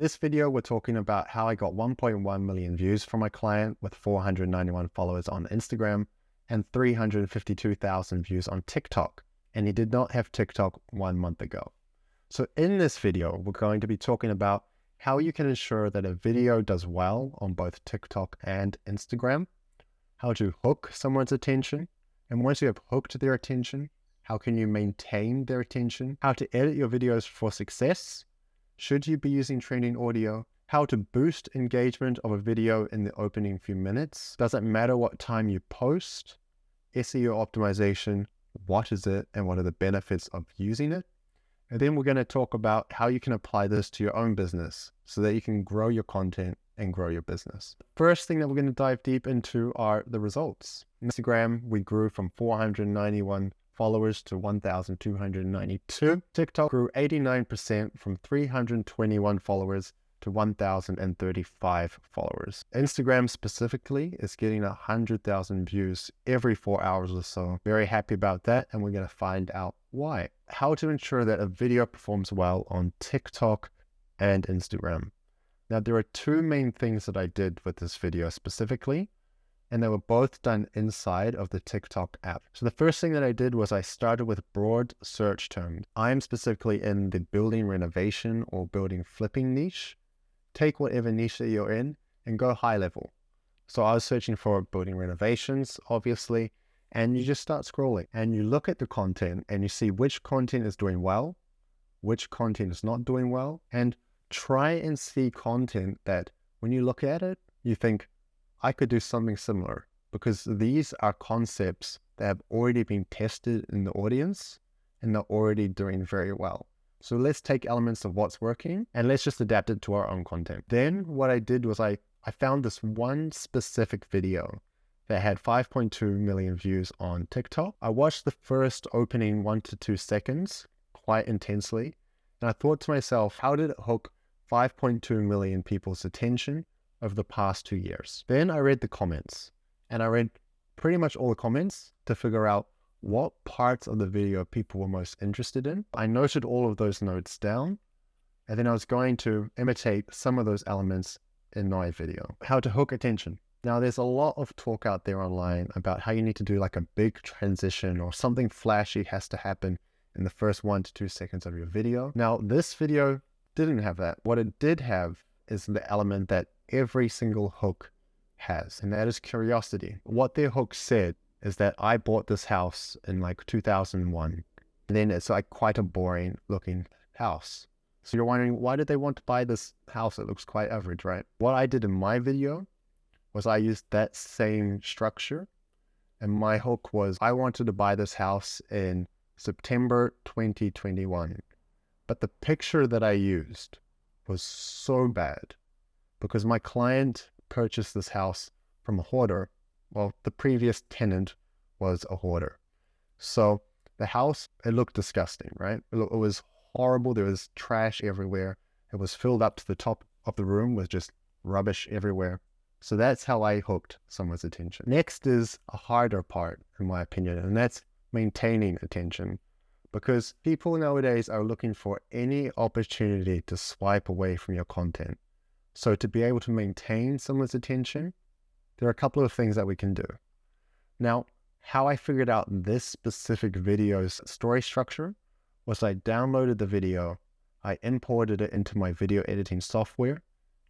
This video, we're talking about how I got 1.1 million views from my client with 491 followers on Instagram and 352,000 views on TikTok. And he did not have TikTok 1 month ago. So in this video, we're going to be talking about how you can ensure that a video does well on both TikTok and Instagram, how to hook someone's attention, and once you have hooked their attention, how can you maintain their attention, how to edit your videos for success, should you be using trending audio, how to boost engagement of a video in the opening few minutes, does it matter what time you post, SEO optimization, what is it and what are the benefits of using it, and then we're going to talk about how you can apply this to your own business so that you can grow your content and grow your business. First thing that we're going to dive deep into are the results. Instagram, we grew from 491 followers to 1,292. TikTok grew 89% from 321 followers to 1,035 followers. Instagram specifically is getting 100,000 views every 4 hours or so. Very happy about that, and we're going to find out why. How to ensure that a video performs well on TikTok and Instagram. Now, there are two main things that I did with this video specifically, and they were both done inside of the TikTok app. So the first thing that I did was I started with broad search terms. I'm specifically in the building renovation or building flipping niche. Take whatever niche that you're in and go high level. So I was searching for building renovations, obviously, and you just start scrolling and you look at the content and you see which content is doing well, which content is not doing well, and try and see content that when you look at it, you think, I could do something similar, because these are concepts that have already been tested in the audience and they're already doing very well. So let's take elements of what's working and let's just adapt it to our own content. Then what I did was I found this one specific video that had 5.2 million views on TikTok. I watched the first opening 1 to 2 seconds quite intensely. And I thought to myself, how did it hook 5.2 million people's attention over the past 2 years? Then I read the comments, and I read pretty much all the comments to figure out what parts of the video people were most interested in. I noted all of those notes down, and then I was going to imitate some of those elements in my video. How to hook attention. Now, there's a lot of talk out there online about how you need to do like a big transition or something flashy has to happen in the first 1 to 2 seconds of your video. Now, this video didn't have that. What it did have is the element that every single hook has, and that is curiosity. What their hook said is that I bought this house in like 2001, and then it's like quite a boring looking house. So you're wondering, why did they want to buy this house? It looks quite average, right? What I did in my video was I used that same structure, and my hook was I wanted to buy this house in September 2021. But the picture that I used was so bad because my client purchased this house from a hoarder. Well, the previous tenant was a hoarder. So the house, it looked disgusting, right? It was horrible. There was trash everywhere. It was filled up to the top of the room with just rubbish everywhere. So that's how I hooked someone's attention. Next is a harder part, in my opinion, and that's maintaining attention. Because people nowadays are looking for any opportunity to swipe away from your content. So to be able to maintain someone's attention, there are a couple of things that we can do. Now, how I figured out this specific video's story structure was I downloaded the video, I imported it into my video editing software,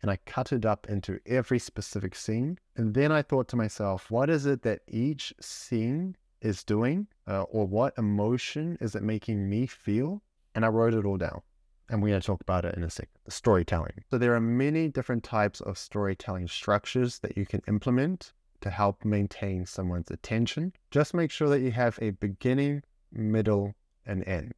and I cut it up into every specific scene. And then I thought to myself, what is it that each scene is doing, or what emotion is it making me feel? And I wrote it all down, and we're going to talk about it in a second. Storytelling. So there are many different types of storytelling structures that you can implement to help maintain someone's attention. Just make sure that you have a beginning, middle, and end.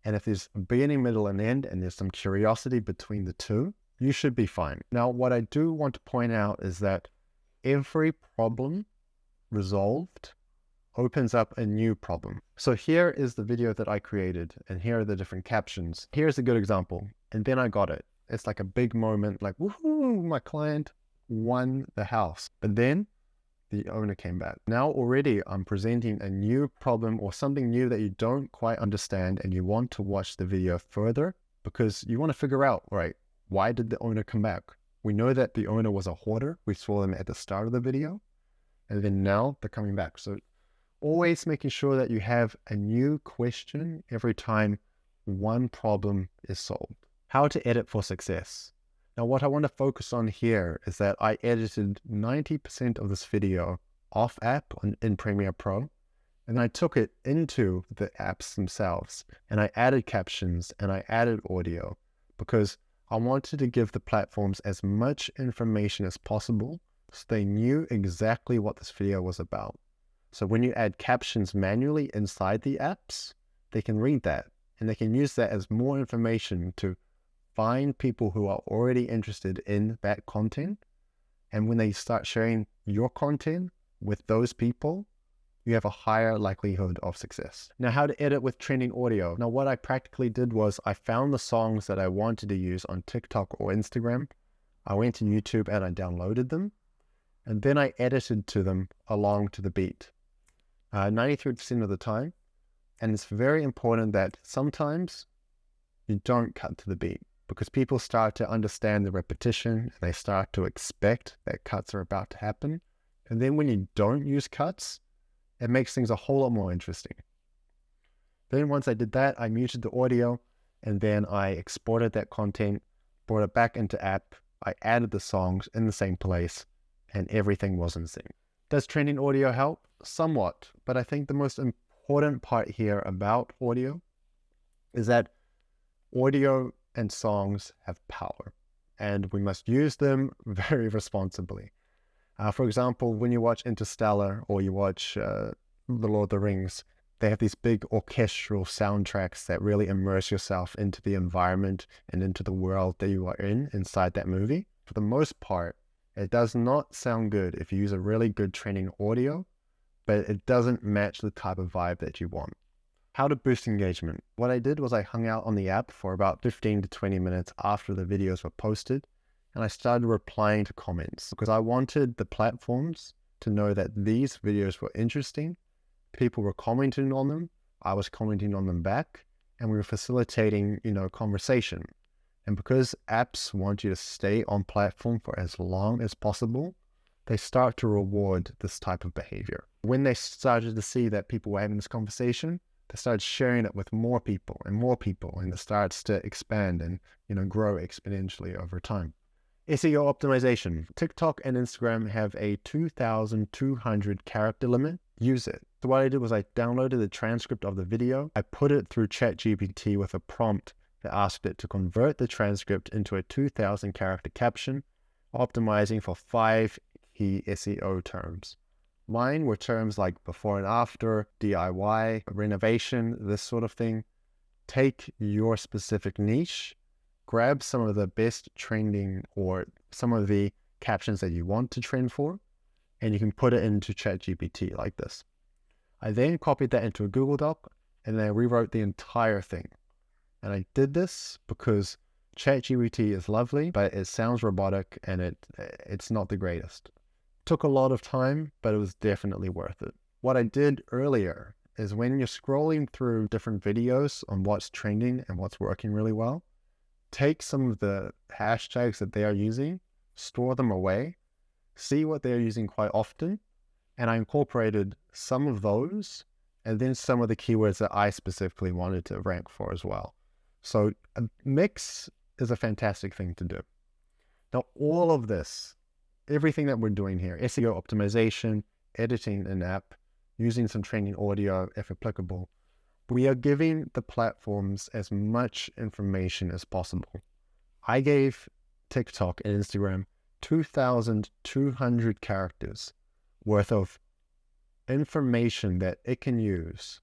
And if there's a beginning, middle, and end, and there's some curiosity between the two, you should be fine. Now, what I do want to point out is that every problem resolved opens up a new problem. So here is the video that I created, and here are the different captions. Here's a good example, and then I got it. It's like a big moment, like, woohoo, my client won the house. But then the owner came back. Now already I'm presenting a new problem or something new that you don't quite understand, and you want to watch the video further because you want to figure out, right, Why did the owner come back? We know that the owner was a hoarder. We saw them at the start of the video, and then now they're coming back. So always making sure that you have a new question every time one problem is solved. How to edit for success. Now, what I want to focus on here is that I edited 90% of this video off app in Premiere Pro, and I took it into the apps themselves, and I added captions and I added audio because I wanted to give the platforms as much information as possible so they knew exactly what this video was about. So when you add captions manually inside the apps, they can read that and they can use that as more information to find people who are already interested in that content. And when they start sharing your content with those people, you have a higher likelihood of success. Now, how to edit with trending audio. Now, what I practically did was I found the songs that I wanted to use on TikTok or Instagram. I went to YouTube and I downloaded them, and then I edited to them along to the beat, 93% of the time. And it's very important that sometimes you don't cut to the beat, because people start to understand the repetition and they start to expect that cuts are about to happen. And then when you don't use cuts, it makes things a whole lot more interesting. Then once I did that, I muted the audio, and then I exported that content, brought it back into app. I added the songs in the same place, and everything was in sync. Does trending audio help? Somewhat, but I think the most important part here about audio is that audio and songs have power, and we must use them very responsibly. For example, when you watch Interstellar or you watch The Lord of the Rings, they have these big orchestral soundtracks that really immerse yourself into the environment and into the world that you are in inside that movie. For the most part, it does not sound good if you use a really good training audio, but it doesn't match the type of vibe that you want. How to boost engagement. What I did was I hung out on the app for about 15 to 20 minutes after the videos were posted, and I started replying to comments because I wanted the platforms to know that these videos were interesting. People were commenting on them. I was commenting on them back, and we were facilitating, conversation. And because apps want you to stay on platform for as long as possible, they start to reward this type of behavior. When they started to see that people were having this conversation, they started sharing it with more people, and it starts to expand and, grow exponentially over time. SEO optimization. TikTok and Instagram have a 2,200 character limit. Use it. So what I did was I downloaded the transcript of the video. I put it through ChatGPT with a prompt that asked it to convert the transcript into a 2,000 character caption, optimizing for 5 key SEO terms. Mine were terms like before and after, DIY, renovation, this sort of thing. Take your specific niche, grab some of the best trending or some of the captions that you want to trend for, and you can put it into ChatGPT like this. I then copied that into a Google Doc, and then I rewrote the entire thing. And I did this because ChatGPT is lovely, but it sounds robotic and it's not the greatest. Took a lot of time, but it was definitely worth it. What I did earlier is when you're scrolling through different videos on what's trending and what's working really well, take some of the hashtags that they are using, store them away, see what they're using quite often, and I incorporated some of those and then some of the keywords that I specifically wanted to rank for as well. So a mix is a fantastic thing to do. Now, all of this, everything that we're doing here, SEO optimization, editing an app, using some training audio if applicable, we are giving the platforms as much information as possible. I gave TikTok and Instagram 2,200 characters worth of information that it can use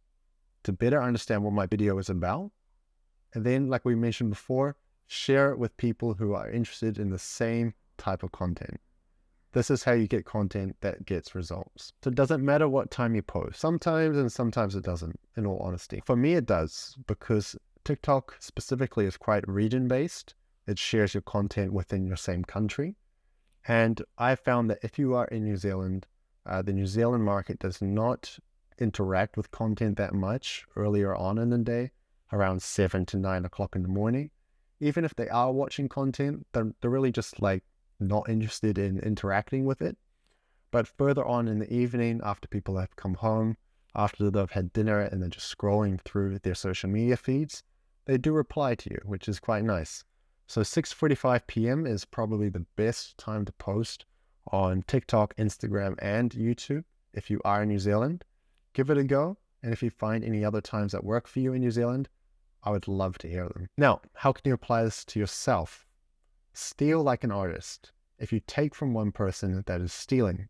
to better understand what my video is about. And then, like we mentioned before, share it with people who are interested in the same type of content. This is how you get content that gets results. So it doesn't matter what time you post. Sometimes and sometimes it doesn't, in all honesty. For me, it does, because TikTok specifically is quite region-based. It shares your content within your same country. And I found that if you are in New Zealand, the New Zealand market does not interact with content that much earlier on in the day, around 7 to 9 o'clock in the morning. Even if they are watching content, they're really just like not interested in interacting with it. But further on in the evening, after people have come home, after they've had dinner and they're just scrolling through their social media feeds, they do reply to you, which is quite nice. So 6:45 p.m. is probably the best time to post on TikTok, Instagram, and YouTube if you are in New Zealand. Give it a go. And if you find any other times that work for you in New Zealand, I would love to hear them. Now, how can you apply this to yourself? Steal like an artist. If you take from one person, that is stealing.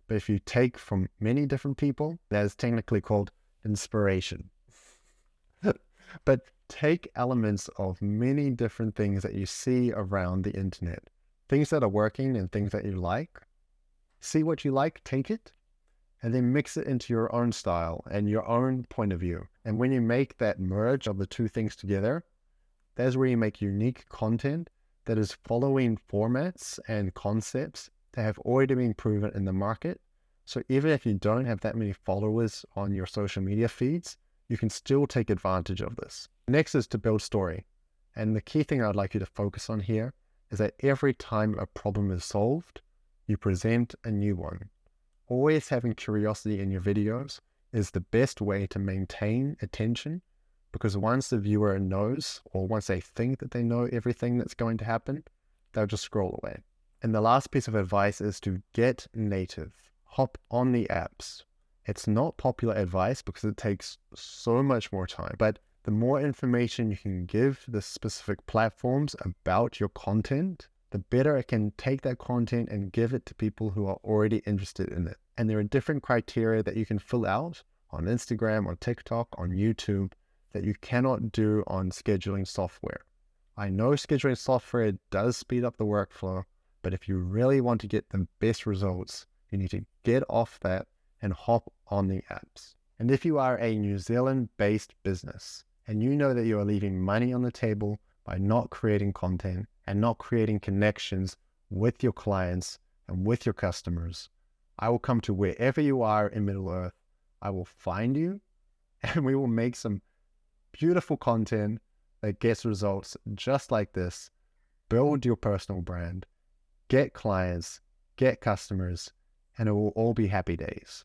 But if you take from many different people, that is technically called inspiration. But take elements of many different things that you see around the internet, things that are working and things that you like. See what you like, take it, and then mix it into your own style and your own point of view. And when you make that merge of the two things together, that's where you make unique content that is following formats and concepts that have already been proven in the market. So even if you don't have that many followers on your social media feeds, you can still take advantage of this. Next is to build story. And the key thing I'd like you to focus on here is that every time a problem is solved, you present a new one. Always having curiosity in your videos is the best way to maintain attention, because once the viewer knows, or once they think that they know everything that's going to happen, they'll just scroll away. And the last piece of advice is to get native. Hop on the apps. It's not popular advice because it takes so much more time, but the more information you can give the specific platforms about your content, the better it can take that content and give it to people who are already interested in it. And there are different criteria that you can fill out on Instagram, on TikTok, on YouTube that you cannot do on scheduling software. I know scheduling software does speed up the workflow, but if you really want to get the best results, you need to get off that and hop on the apps. And if you are a New Zealand-based business and you know that you are leaving money on the table by not creating content and not creating connections with your clients and with your customers, I will come to wherever you are in Middle Earth. I will find you and we will make some beautiful content that gets results just like this. Build your personal brand, get clients, get customers, and it will all be happy days.